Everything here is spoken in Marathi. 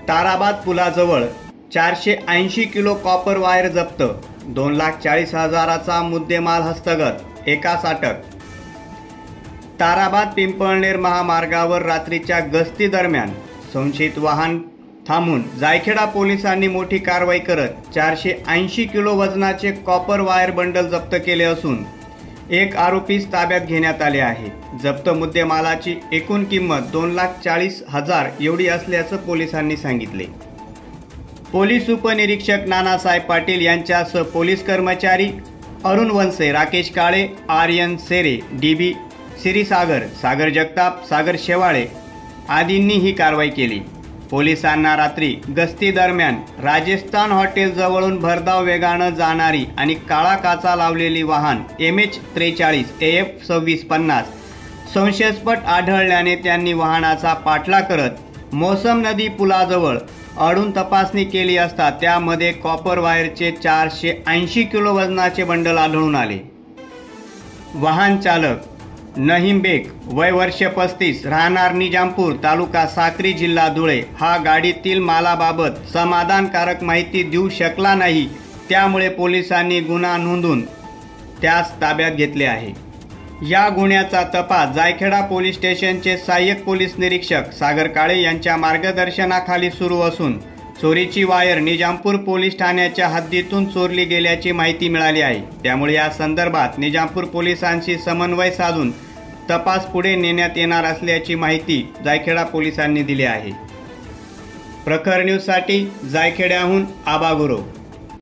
ताराबाद पुलाजवळ 480 किलो कॉपर वायर जप्त, 2,40,000चा मुद्देमाल हस्तगत, एकास अटक। ताराबाद पिंपळनेर महामार्गावर रात्रीच्या गस्ती दरम्यान संशयित वाहन थांबून जायखेडा पोलिसांनी मोठी कारवाई करत 480 किलो वजनाचे कॉपर वायर बंडल जप्त केले असून एक आरोपीस ताब्यात घेण्यात आले आहे। जप्त मुद्देमालाची एकूण किंमत 2,40,000 एवढी असल्याचं पोलिसांनी सांगितले। पोलीस उपनिरीक्षक नानासाहेब पाटील यांच्यासह पोलीस कर्मचारी अरुण वनसे, राकेश काळे, आर्यन सेरे, डीबी सिरीसागर, सागर जगताप, सागर शेवाळे आदींनी ही कारवाई केली। पोलिसांना रात्री गस्ती दरम्यान राजस्थान हॉटेल जवळून भरधाव वेगानं जाणारी आणि काळा काचा लावलेली वाहन MH43 AF 2650 संशयास्पद आढळल्याने त्यांनी वाहनाचा पाठलाग करत मोसम नदी पुलाजवळ अडून तपासणी केली असता त्यामध्ये कॉपर वायरचे 480 किलो वजनाचे बंडल आढळून आले। वाहन चालक नहीम बेग, वय वर्ष 35, राहणार निजामपूर, तालुका साक्री, जिल्हा धुळे, हा गाडीतील मालाबाबत समाधानकारक माहिती देऊ शकला नाही, त्यामुळे पोलिसांनी गुन्हा नोंदवून त्यास ताब्यात घेतले आहे। या गुन्ह्याचा तपास जायखेडा पोलीस स्टेशनचे सहाय्यक पोलीस निरीक्षक सागर काळे यांच्या मार्गदर्शनाखाली सुरू असून चोरीची वायर निजामपूर पोलीस ठाण्याच्या हद्दीतून चोरली गेल्याची माहिती मिळाली आहे। त्यामुळे या संदर्भात निजामपूर पोलिसांशी समन्वय साधून तपास पुढे नेण्यात येणार असल्याची माहिती जायखेडा पोलिसांनी दिली आहे। प्रखर न्यूजसाठी जायखेड्याहून आबा गुरव।